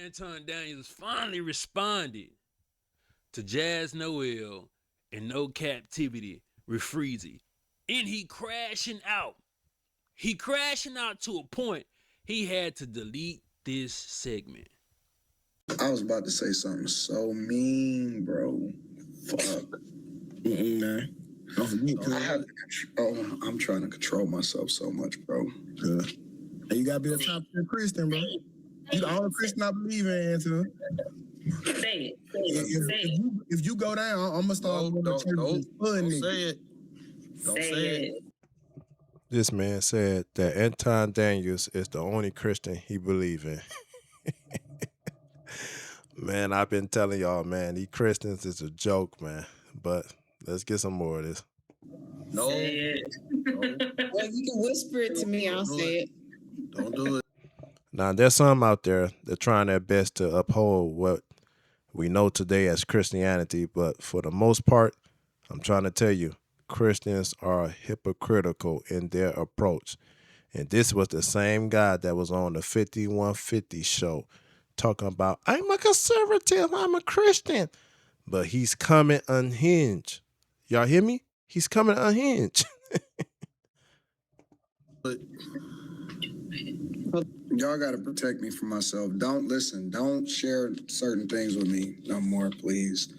Anton Daniels finally responded to Jazz Noel and No Captivity with Freezy. And he crashing out. He crashing out to a point he had to delete this segment. I was about to say something so mean, bro. Fuck. Man. I'm trying to control myself so much, bro. You gotta be a top tier Christian, bro. You the only Christian I believe in, Anton. Say it. If you go down, I'm gonna start with the church. Don't say it. Don't say it. This man said that Anton Daniels is the only Christian he believes in. Man, I've been telling y'all, man, these Christians is a joke, man. But let's get some more of this. No. Say it. Well, you can whisper it to me. I'll say it. Don't do it. Now, there's some out there that are trying their best to uphold what we know today as Christianity, but for the most part, I'm trying to tell you, Christians are hypocritical in their approach. And this was the same guy that was on the 5150 show talking about, I'm a conservative, I'm a Christian. But he's coming unhinged. Y'all hear me? He's coming unhinged. Y'all got to protect me from myself. Don't listen. Don't share certain things with me no more, please.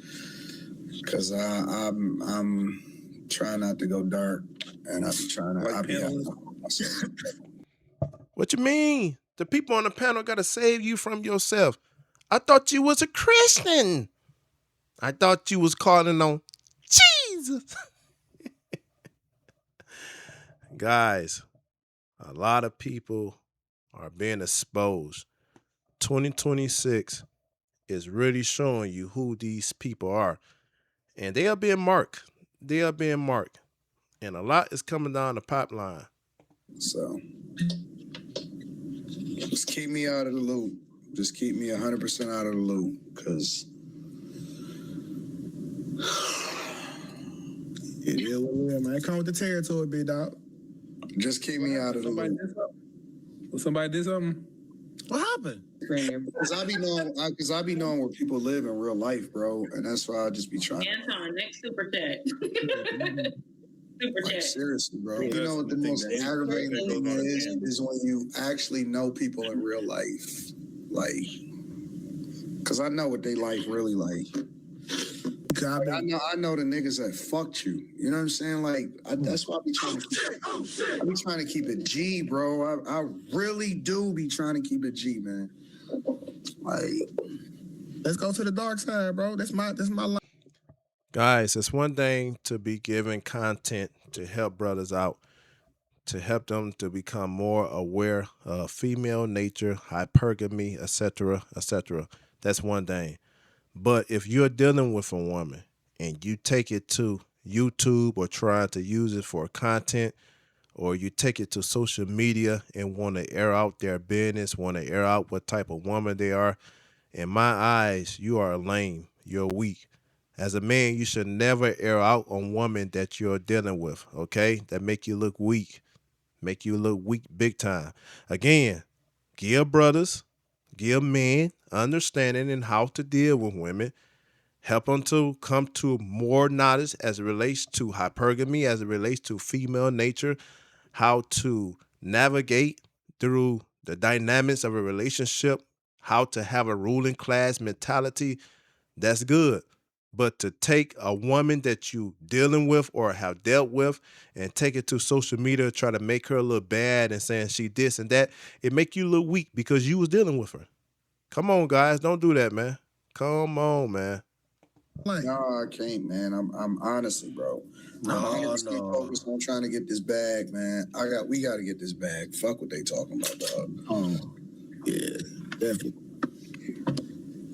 Because I'm trying not to go dark, and I'm trying to. What you mean? The people on the panel got to save you from yourself. I thought you was a Christian. I thought you was calling on Jesus. Guys, a lot of people are being exposed. 2026 is really showing you who these people are. And they are being marked. They are being marked. And a lot is coming down the pipeline. So, just keep me out of the loop. Just keep me 100% out of the loop. Because it is what it is, man. Come with the territory, big dog. Just keep me out of the loop. Somebody did something? What happened? Because I be knowing where people live in real life, bro, and that's why I just be trying. Anton, next super chat. Super Like, chat. seriously, bro. You know what the most aggravating thing is when you actually know people in real life, like, because I know what they life really like. I know the niggas that fucked you. You know what I'm saying? Like, that's why I be trying to keep it G, bro. I really do be trying to keep it G, man. Like, let's go to the dark side, bro. That's my life. Guys, it's one thing to be giving content to help brothers out, to help them to become more aware of female nature, hypergamy, etc., etc. That's one thing. But if you're dealing with a woman and you take it to YouTube or trying to use it for content, or you take it to social media and want to air out their business, want to air out what type of woman they are, in my eyes, you are lame. You're weak. As a man, you should never air out on women that you're dealing with, okay? That make you look weak. Make you look weak big time. Again, give brothers, give men understanding in how to deal with women. Help them to come to more knowledge as it relates to hypergamy, as it relates to female nature, how to navigate through the dynamics of a relationship, how to have a ruling class mentality. That's good. But to take a woman that you dealing with or have dealt with and take it to social media, try to make her look bad and saying she this and that, it make you look weak because you was dealing with her. Come on, guys. Don't do that, man. Come on, man. No, I can't, man. I'm honestly, bro. I'm honestly focused on trying to get this bag, man. We got to get this bag. Fuck what they talking about, dog. Oh, yeah, definitely.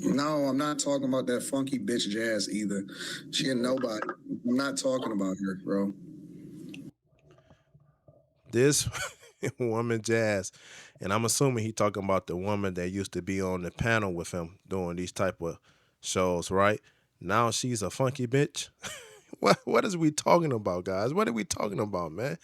No, I'm not talking about that funky bitch Jazz either. She ain't nobody. I'm not talking about her, bro. This woman Jazz, and I'm assuming he talking about the woman that used to be on the panel with him doing these type of shows, right? Now she's a funky bitch. What is we talking about, guys? What are we talking about, man?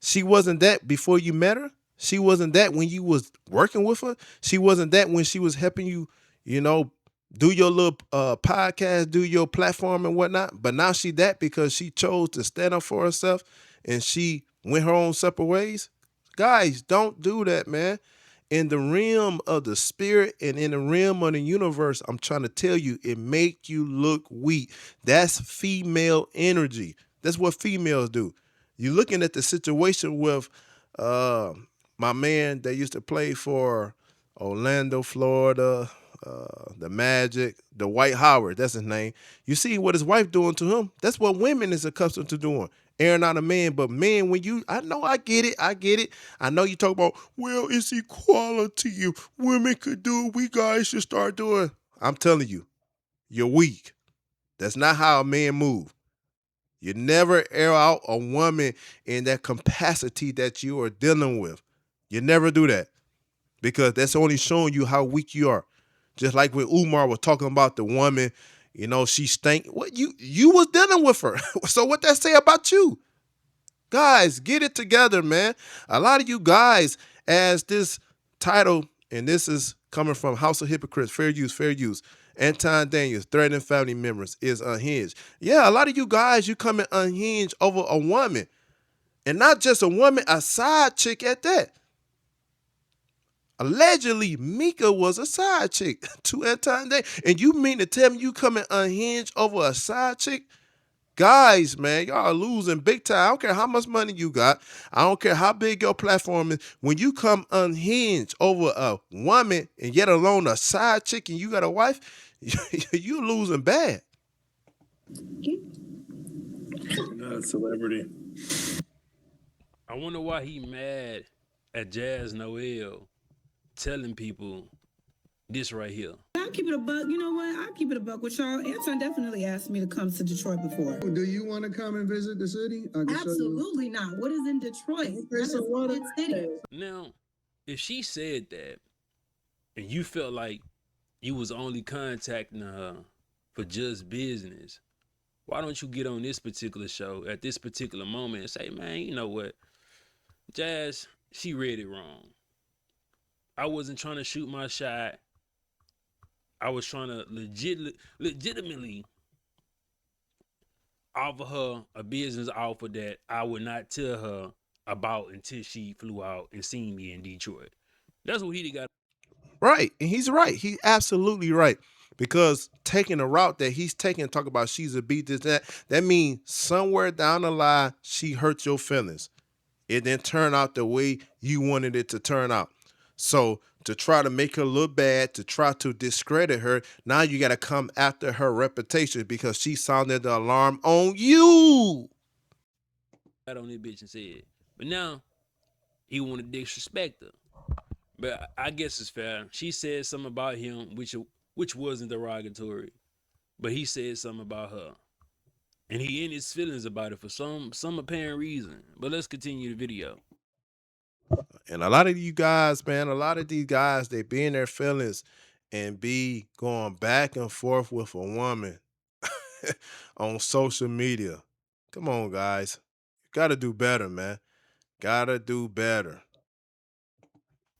She wasn't that before you met her? She wasn't that when you was working with her. She wasn't that when she was helping you, you know, do your little podcast, do your platform and whatnot. But now she that because she chose to stand up for herself and she went her own separate ways. Guys, don't do that, man. In the realm of the spirit and in the realm of the universe, I'm trying to tell you, it make you look weak. That's female energy. That's what females do. You're looking at the situation with my man that used to play for Orlando, Florida, the Magic, the Dwight Howard, that's his name. You see what his wife doing to him? That's what women is accustomed to doing. Airing out a man, but men, I know, I get it. I know you talk about, well, it's equality. Women could do it. We guys should start doing. I'm telling you, you're weak. That's not how a man move. You never air out a woman in that capacity that you are dealing with. You never do that because that's only showing you how weak you are. Just like when Umar was talking about the woman, you know, she stank. What you was dealing with her. So what that say about you? Guys, get it together, man. A lot of you guys, as this title, and this is coming from House of Hypocrites, FairUse. Anton Daniels, threatening family members, is unhinged. Yeah, a lot of you guys, you coming unhinged over a woman. And not just a woman, a side chick at that. Allegedly, Micca was a side chick to Anton Daniels. And you mean to tell me you coming unhinged over a side chick? Guys, man, y'all are losing big time. I don't care how much money you got. I don't care how big your platform is. When you come unhinged over a woman and yet alone a side chick and you got a wife, you losing bad. Not a celebrity. I wonder why he mad at Jazz Noel telling people this right here. I'll keep it a buck. You know what? I'll keep it a buck with y'all. Anton definitely asked me to come to Detroit before. Do you want to come and visit the city? Absolutely not. What is in Detroit? That is a good city. Now, if she said that and you felt like you was only contacting her for just business, why don't you get on this particular show at this particular moment and say, man, you know what? Jazz, she read it wrong. I wasn't trying to shoot my shot. I was trying to legitimately offer her a business offer that I would not tell her about until she flew out and seen me in Detroit. That's what he got. Right. And he's right. He's absolutely right. Because taking a route that he's taking, talk about she's a beat, this, that means somewhere down the line, she hurt your feelings. It didn't turn out the way you wanted it to turn out. So to try to make her look bad, to try to discredit her, now you got to come after her reputation because she sounded the alarm on you. Got on this bitch and said, but now he want to disrespect her. But I guess it's fair. She said something about him, which wasn't derogatory, but he said something about her, and he in his feelings about it for some apparent reason. But let's continue the video. And a lot of you guys, man, a lot of these guys, they be in their feelings and be going back and forth with a woman on social media. Come on, guys. You got to do better, man. Got to do better.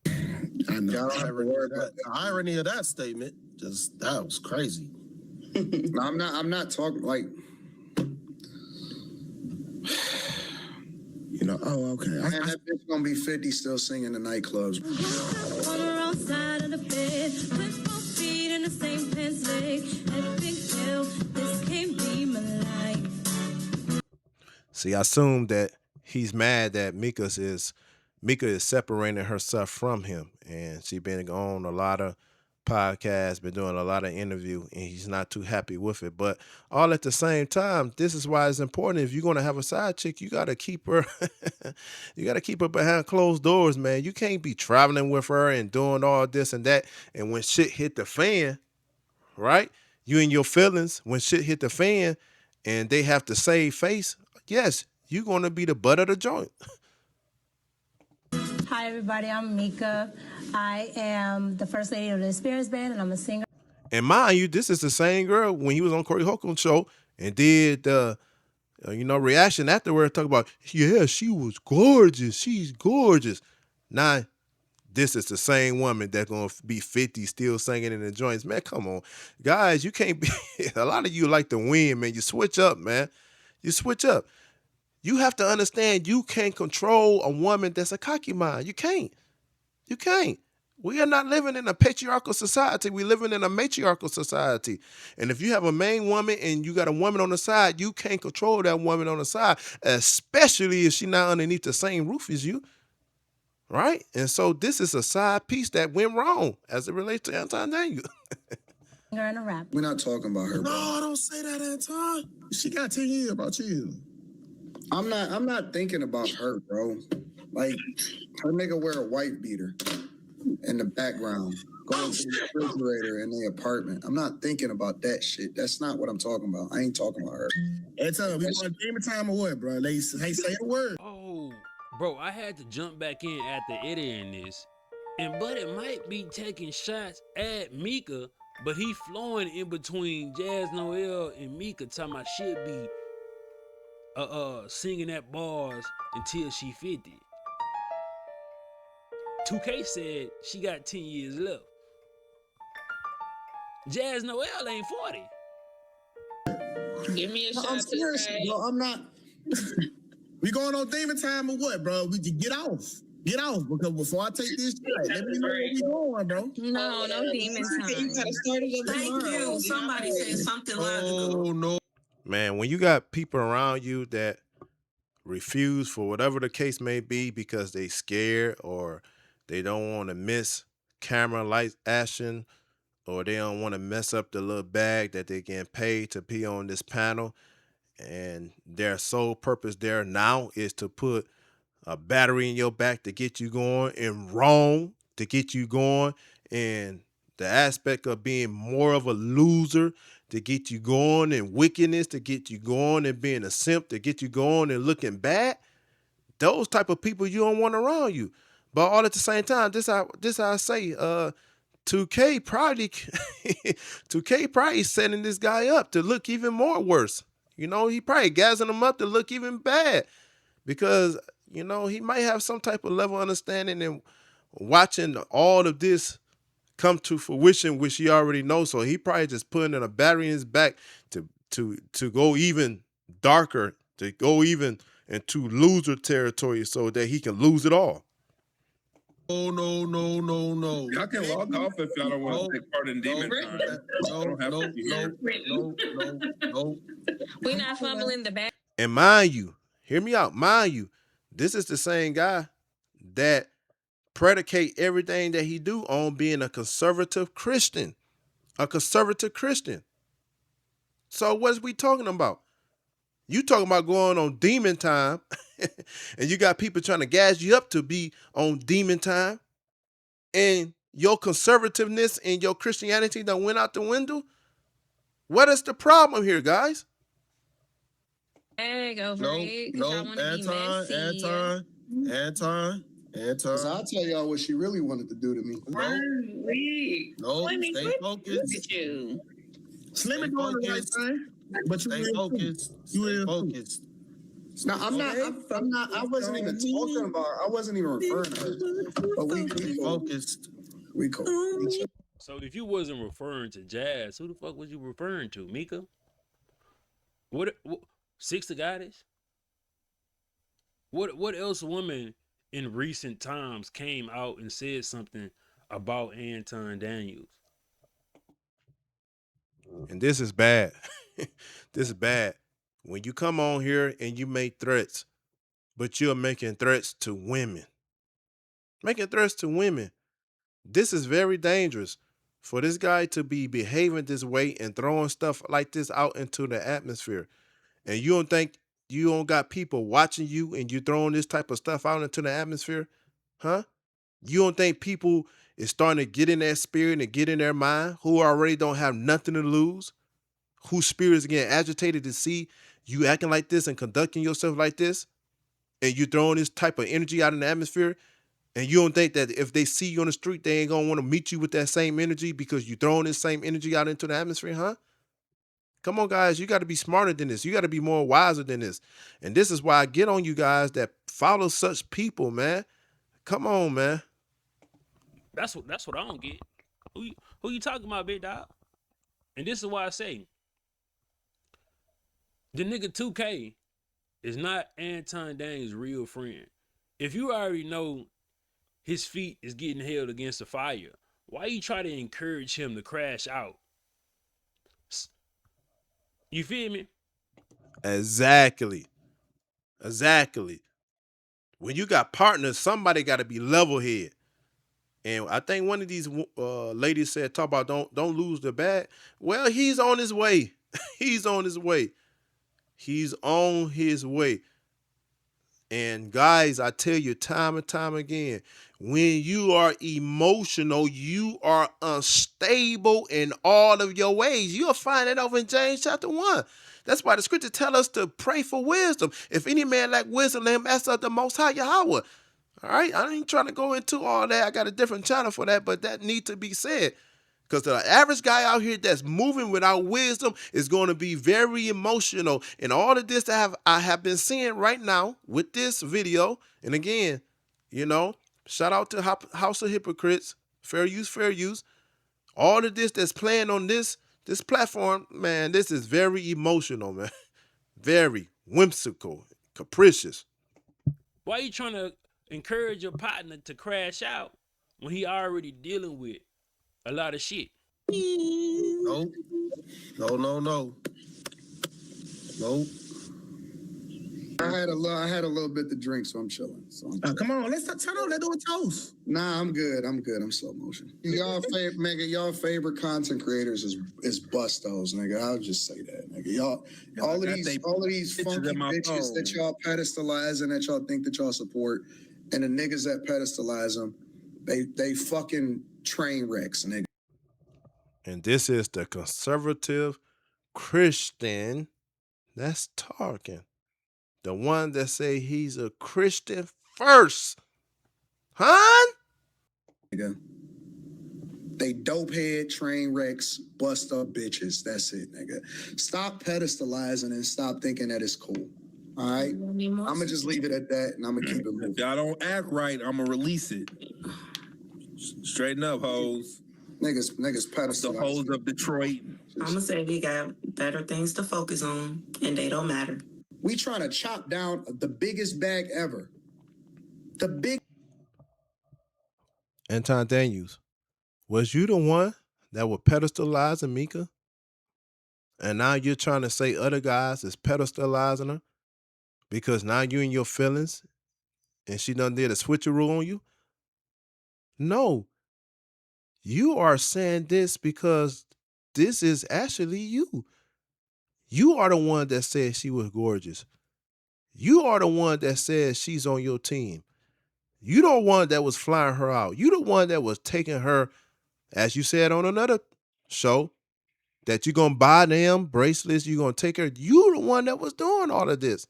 I know. The irony of that statement, that was crazy. No, I'm not talking like. You know, oh, okay. And that bitch gonna be 50 still singing the nightclubs. On the wrong side of the bed, with both feet in the same pants leg. Epic fail, this can't be my life. See, I assume that he's mad that Micca is separating herself from him, and she been on a lot of podcasts, been doing a lot of interview, and he's not too happy with it. But all at the same time, this is why it's important. If you're gonna have a side chick, you gotta keep her. You gotta keep her behind closed doors, man. You can't be traveling with her and doing all this and that. And when shit hit the fan, right? You in your feelings. When shit hit the fan, and they have to save face. Yes, you're gonna be the butt of the joint. Hi, everybody. I'm Micca. I am the first lady of the Spirits Band, and I'm a singer. And mind you, this is the same girl when he was on Corey Holcomb's show and did the, reaction afterward, talk about, yeah, she was gorgeous. She's gorgeous. Now, this is the same woman that's going to be 50 still singing in the joints. Man, come on. Guys, you can't be, a lot of you like to win, man. You switch up, man. You switch up. You have to understand you can't control a woman that's a cocky mind. You can't. You can't. We are not living in a patriarchal society. We're living in a matriarchal society. And if you have a main woman and you got a woman on the side, you can't control that woman on the side, especially if she's not underneath the same roof as you. Right? And so this is a side piece that went wrong as it relates to Anton Daniel. We're not talking about her, bro. No, don't say that, Anton. She got 10 years about you. I'm not thinking about her, bro. Like, her nigga wear a wife beater in the background, going to the refrigerator in the apartment. I'm not thinking about that shit. That's not what I'm talking about. I ain't talking about her. Anton, we want demon time or what, bro? Hey, say the word. Oh, bro, I had to jump back in after editing this. And Buddy might be taking shots at Micca, but he flowing in between Jazz Noel and Micca, talking about she'll be singing at bars until she 50. 2K said she got 10 years left. Jazz Noel ain't 40. Give me a No, shot I'm to serious, say. bro. I'm not. We going on demon time or what, bro? We get off. Get off, because before I take this shot, let me know where we going, bro. No, no demon time. You gotta start it up Thank tomorrow. you. Somebody said something logical. Oh, no. Man, when you got people around you that refuse for whatever the case may be because they scared or they don't want to miss camera lights action or they don't want to mess up the little bag that they getting paid to be on this panel, and their sole purpose there now is to put a battery in your back to get you going and wrong to get you going, and the aspect of being more of a loser to get you going, and wickedness to get you going, and being a simp to get you going and looking bad. Those type of people you don't want around you. But all at the same time, this how I say, 2K probably 2K probably setting this guy up to look even more worse. You know, he probably gassing him up to look even bad because, you know, he might have some type of level of understanding and watching all of this come to fruition, which he already knows. So he probably just putting in a battery in his back to go even darker, to go even into loser territory so that he can lose it all. Oh, no. Y'all can log off if y'all don't want to take part in demon time. No. We're not fumbling the bag. And mind you, hear me out, mind you, this is the same guy that predicate everything that he do on being a conservative Christian. A conservative Christian. So what's we talking about? You talking about going on demon time and you got people trying to gas you up to be on demon time and your conservativeness and your Christianity that went out the window? What is the problem here, guys? Bag over it. 'Cause y'all want to be messy. Anton. So I'll tell y'all what she really wanted to do to me. Stay focused. Look at you. Slim it doing the right thing, but you stay focused. Focused. No, I'm not. I wasn't even talking about her. I wasn't even referring to her. But we focused. We cool. So if you wasn't referring to Jazz, who the fuck was you referring to? Micca? What Six the Goddess? What else woman in recent times came out and said something about Anton Daniels? And this is bad. This is bad. When you come on here and you make threats, but you're making threats to women. Making threats to women. This is very dangerous for this guy to be behaving this way and throwing stuff like this out into the atmosphere. And you don't think you don't got people watching you and you throwing this type of stuff out into the atmosphere? Huh? You don't think people is starting to get in their spirit and get in their mind who already don't have nothing to lose? Whose spirit is getting agitated to see you acting like this and conducting yourself like this? And you throwing this type of energy out in the atmosphere? And you don't think that if they see you on the street, they ain't gonna want to meet you with that same energy because you throwing this same energy out into the atmosphere, huh? Come on, guys. You got to be smarter than this. You got to be more wiser than this. And this is why I get on you guys that follow such people, man. Come on, man. That's what I don't get. Who you talking about, big dog? And this is why I say the nigga 2K is not Anton Daniels' real friend. If you already know his feet is getting held against the fire, why you try to encourage him to crash out? You feel me? Exactly. When you got partners, somebody got to be level head. And I think one of these ladies said, "Talk about don't lose the bag." Well, he's on his way. He's on his way. He's on his way. And guys, I tell you time and time again, when you are emotional, you are unstable in all of your ways. You'll find it over in James chapter 1. That's why the scripture tell us to pray for wisdom. If any man lack wisdom, let him ask of the Most High Yahweh. All right, I ain't trying to go into all that. I got a different channel for that, but that needs to be said. Because the average guy out here that's moving without wisdom is going to be very emotional. And all of this that I have been seeing right now with this video, and again, shout out to House of Hypocrites, FairUse. All of this that's playing on this platform, man, this is very emotional, man. Very whimsical, capricious. Why you trying to encourage your partner to crash out when he already dealing with a lot of shit? No. I had a little bit to drink, so I'm chilling. Come on, let's turn on. Let's do a toast. Nah, I'm good. I'm slow motion. Y'all favorite content creators is bustos, nigga. I'll just say that, nigga. Y'all, all of these funky bitches that y'all pedestalize and that y'all think that y'all support, and the niggas that pedestalize them, they fucking train wrecks, nigga. And this is the conservative Christian that's talking. The one that say he's a Christian first. Huh? Nigga. They dope head, train wrecks, bust up bitches. That's it, nigga. Stop pedestalizing and stop thinking that it's cool. All right? I'm going to just leave it at that, and I'm going to keep it moving. If y'all don't act right, I'm going to release it. Straighten up, hoes. Niggas pedestalize. The hoes of Detroit. I'm going to say we got better things to focus on, and they don't matter. We trying to chop down the biggest bag ever. The big. Anton Daniels, was you the one that was pedestalizing Micca? And now you're trying to say other guys is pedestalizing her? Because now you in your feelings and she done did a switcheroo on you? No. You are saying this because this is actually you. You are the one that said she was gorgeous. You are the one that said she's on your team. You the one that was flying her out. You the one that was taking her, as you said on another show, that you're going to buy them bracelets, you're going to take her. You the one that was doing all of this.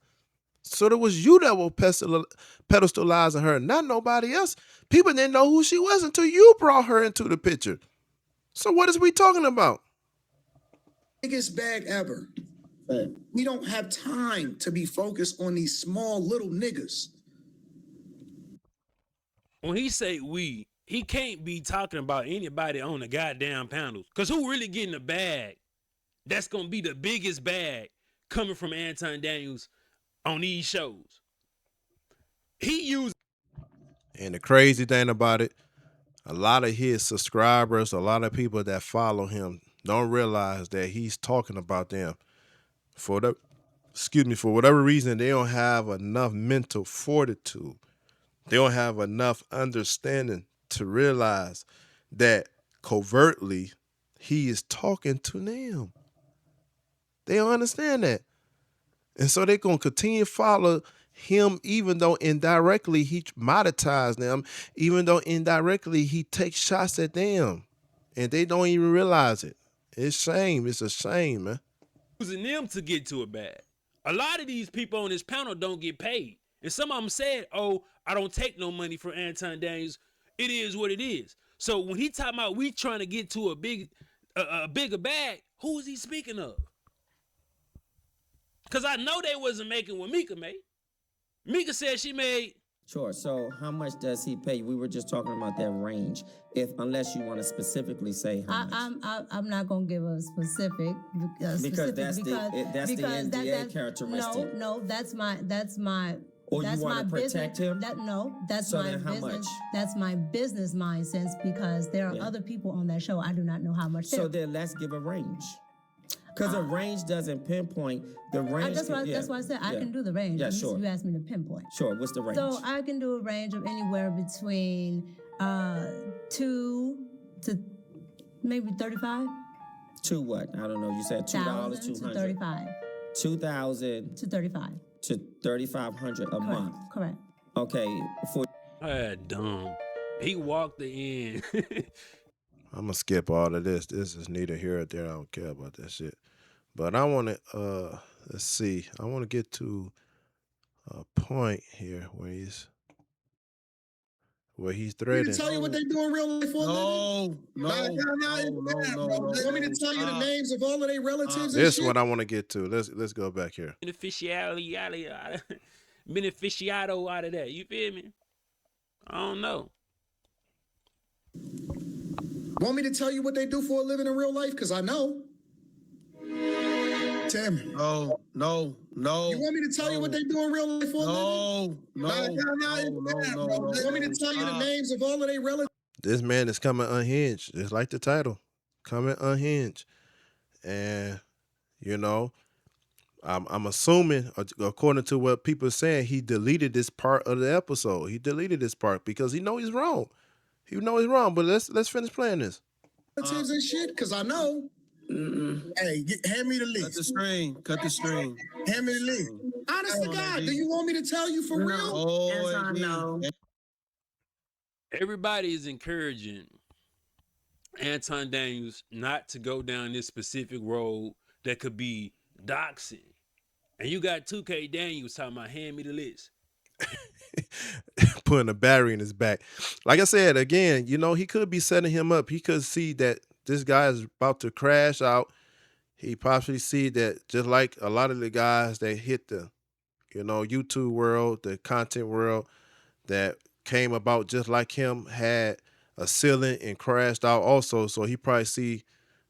So it was you that was pedestalizing her, not nobody else. People didn't know who she was until you brought her into the picture. So what is we talking about? Biggest bag ever. We don't have time to be focused on these small little niggas. When he say we, he can't be talking about anybody on the goddamn panels. Because who really getting the bag? That's going to be the biggest bag coming from Anton Daniels on these shows. And the crazy thing about it, a lot of his subscribers, a lot of people that follow him don't realize that he's talking about them. For whatever reason, they don't have enough mental fortitude. They don't have enough understanding to realize that covertly he is talking to them. They don't understand that. And so they're going to continue to follow him, even though indirectly he monetizes them, even though indirectly he takes shots at them. And they don't even realize it. It's shame. It's a shame, man. Using them to get to a bag. A lot of these people on this panel don't get paid. And some of them said, oh, I don't take no money from Anton Daniels. It is what it is. So when he talking about we trying to get to a bigger bag, who is he speaking of? Because I know they wasn't making what Micca made. Micca said she made Sure. So how much does he pay? We were just talking about that range. Unless you want to specifically say how much. I'm not gonna give a specific Because that's the NDA characteristic. No, that's my Or that's you want my to protect him? That's So my then how business. much? That's my business mindset because there are Yeah. other people on that show. I do not know how much. So then let's give a range. Because a range doesn't pinpoint the range. That's why I said I can do the range. Yeah, sure. You asked me to pinpoint. Sure. What's the range? So I can do a range of anywhere between 2 to maybe 35. To what? I don't know. You said $2, to 200. 35 $2,000 to 35. to $3,500 a month. Correct. Okay. For Dumb. He walked the end. I'm gonna skip all of this. This is neither here or there. I don't care about that shit. But I want to let's see. I want to get to a point here where he's Want me threatening. to tell you what they do in real life for a living? No. Want me to tell you the names of all of their relatives and This is shit? what I want to get to. Let's go back here. Beneficiado out of that. You feel me? I don't know. Want me to tell you what they do for a living in real life? Because I know. Tim. No. You want me to tell you what they do in real life for a living? No. You want me to tell you the names of all of their relatives? This man is coming unhinged, just like the title, coming unhinged. And I'm assuming, according to what people are saying, he deleted this part of the episode. He deleted this part because he know he's wrong. He know he's wrong. But let's finish playing this. Relatives and shit, because I know. Hey, hand me the list. Cut the string. Hand me the list. Honest to God, do you want me to tell you for real? Anton, no. Everybody is encouraging Anton Daniels not to go down this specific road that could be doxing. And you got 2K Daniels talking about hand me the list. Putting a battery in his back. Like I said, again, he could be setting him up. He could see that this guy is about to crash out. He possibly see that just like a lot of the guys that hit the, YouTube world, the content world that came about just like him had a ceiling and crashed out also. So he probably see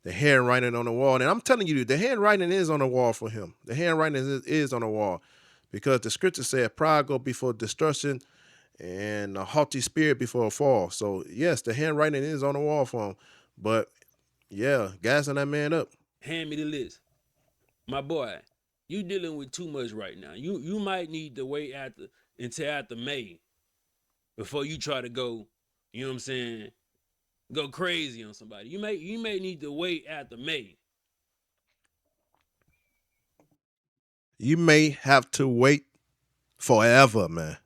the handwriting on the wall. And I'm telling you, the handwriting is on the wall for him. The handwriting is on the wall because the scripture said pride go before destruction and a haughty spirit before a fall. So yes, the handwriting is on the wall for him. But yeah, gassing that man up. Hand me the list. My boy, you dealing with too much right now. You might need to wait until after May before you try to go, you know what I'm saying, go crazy on somebody. You may need to wait after May. You may have to wait forever, man.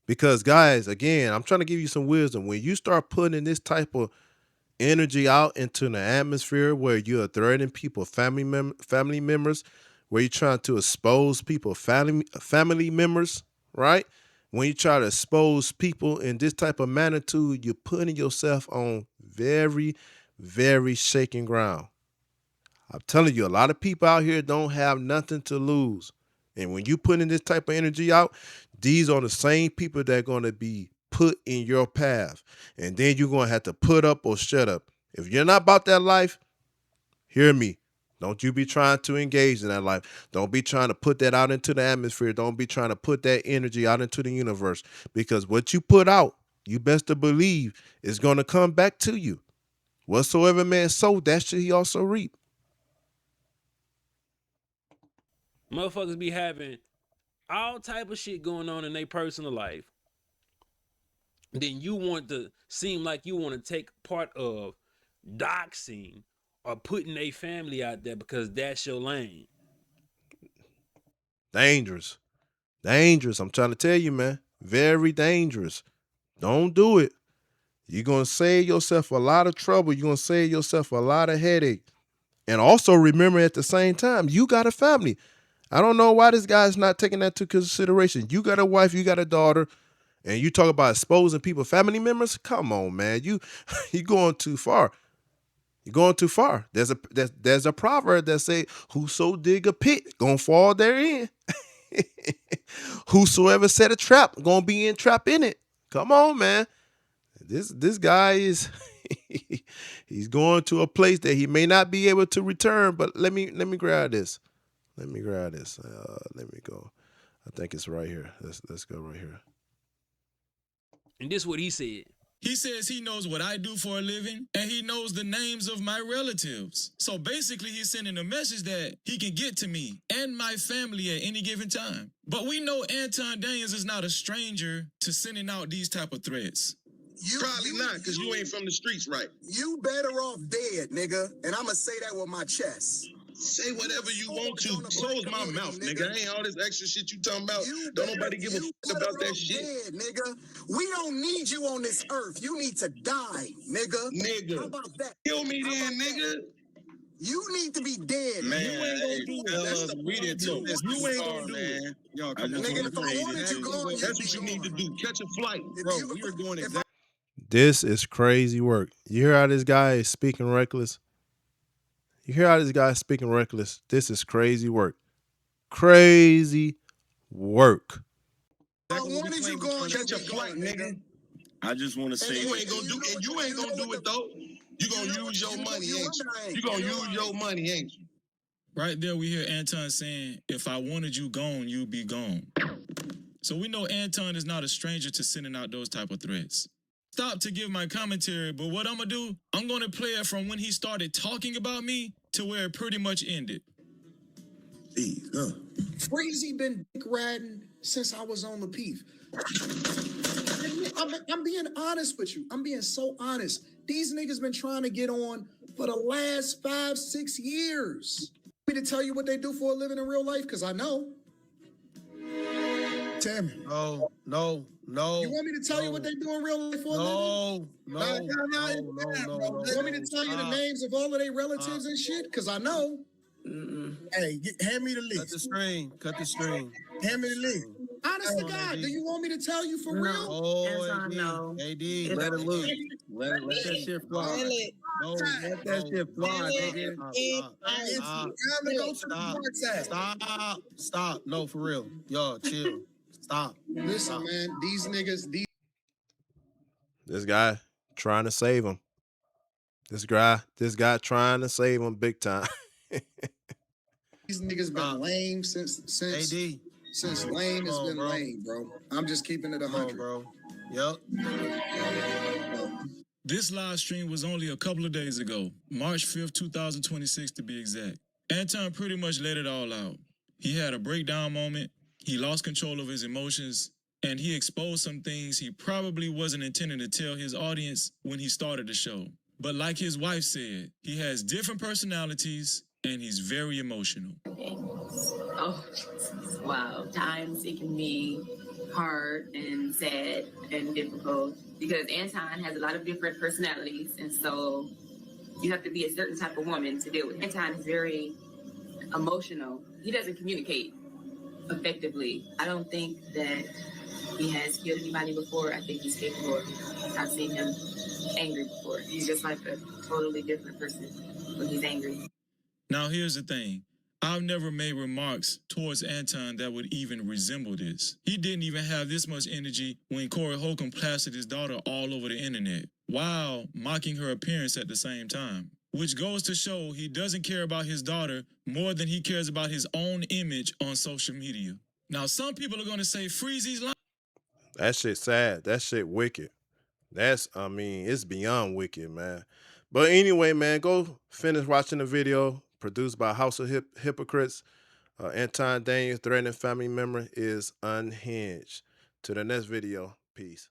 Because guys, again, I'm trying to give you some wisdom. When you start putting this type of energy out into the atmosphere where you're threatening people, family members, where you're trying to expose people, family members, right? When you try to expose people in this type of magnitude, you're putting yourself on very, very shaking ground. I'm telling you, a lot of people out here don't have nothing to lose. And when you put in this type of energy out, these are the same people that are going to be put in your path. And then you're going to have to put up or shut up. If you're not about that life, hear me. Don't you be trying to engage in that life. Don't be trying to put that out into the atmosphere. Don't be trying to put that energy out into the universe. Because what you put out, you best to believe is going to come back to you. Whatsoever man sow, that should he also reap. Motherfuckers be having all type of shit going on in their personal life. Then you want to seem like you want to take part of doxing or putting a family out there because that's your lane. Dangerous. I'm trying to tell you, man. Very dangerous. Don't do it. You're going to save yourself a lot of trouble. You're going to save yourself a lot of headache. And also remember at the same time, you got a family. I don't know why this guy's not taking that into consideration. You got a wife, you got a daughter, and you talk about exposing people, family members. Come on, man. You're going too far. You're going too far. There's a proverb that say, whoso dig a pit, gonna fall therein. Whosoever set a trap gonna be in trap in it. Come on, man. This guy is he's going to a place that he may not be able to return. But let me grab this. Let me grab this. Let me go. I think it's right here. Let's go right here. And this is what he said. He says he knows what I do for a living, and he knows the names of my relatives. So basically, he's sending a message that he can get to me and my family at any given time. But we know Anton Daniels is not a stranger to sending out these type of threats. Probably not, because you ain't from the streets, right? You better off dead, nigga. And I'ma say that with my chest. Say whatever you want to. Close my mouth, nigga. Ain't all this extra shit you talking about. Don't nobody give a fuck about that shit. Dead, nigga. We don't need you on this earth. You need to die, nigga. Nigga. How about that? Kill me then, nigga. You need to be dead, Man, you ain't gonna do it. That's the we didn't do this. You ain't gonna do it. Y'all, Nigga, if I wanted you gone, That's what you need to do. Catch a flight. bro, we were going exactly. This is crazy work. You hear how this guy is speaking reckless? You hear how this guy is speaking reckless? This is crazy work. Crazy work. I wanted you gone, Catch a flight, nigga. I just want to say you ain't gonna do it. You ain't gonna do it though. You gonna use your money, ain't you? You gonna use your money, ain't you? Right there, we hear Anton saying, if I wanted you gone, you'd be gone. So we know Anton is not a stranger to sending out those type of threats. Stop to give my commentary, but what I'm gonna do, I'm gonna play it from when he started talking about me to where it pretty much ended. Freezy been dick riding since I was on the peef. I'm being honest with you. I'm being so honest. These niggas been trying to get on for the last 5-6 years. Me to tell you what they do for a living in real life? Because I know. Tell me. No. You want me to tell you what they do in real life for a living? No. You want me to tell you the names of all of their relatives and shit? Because I know. Hey, hand me the list. Cut the string. Hand me the list. Honest to God, do you want me to tell you for real? Oh, No. AD, let it loose. Let that shit fly. No, let that shit fly, nigga. Stop. No, for real. Yo, chill. Stop. Listen, man, these niggas, This guy trying to save him. This guy trying to save him big time. these niggas been lame since AD. Since lame has been lame, bro. I'm just keeping it 100, bro. Yep. This live stream was only a couple of days ago, March 5th, 2026 to be exact. Anton pretty much let it all out. He had a breakdown moment, he lost control of his emotions, and he exposed some things he probably wasn't intending to tell his audience when he started the show. But like his wife said, he has different personalities and he's very emotional. Oh, wow. Times it can be hard and sad and difficult because Anton has a lot of different personalities, and so you have to be a certain type of woman to deal with. Anton is very emotional. He doesn't communicate effectively. I don't think that he has killed anybody before. I think he's capable of it. I've seen him angry before. He's just like a totally different person when he's angry. Now, here's the thing. I've never made remarks towards Anton that would even resemble this. He didn't even have this much energy when Corey Holcomb plastered his daughter all over the internet, while mocking her appearance at the same time. Which goes to show he doesn't care about his daughter more than he cares about his own image on social media. Now, some people are going to say Freezy's lying. That shit sad. That shit wicked. It's beyond wicked, man. But anyway, man, go finish watching the video produced by House of Hypocrites. Anton Daniels threatening family member is unhinged. To the next video. Peace.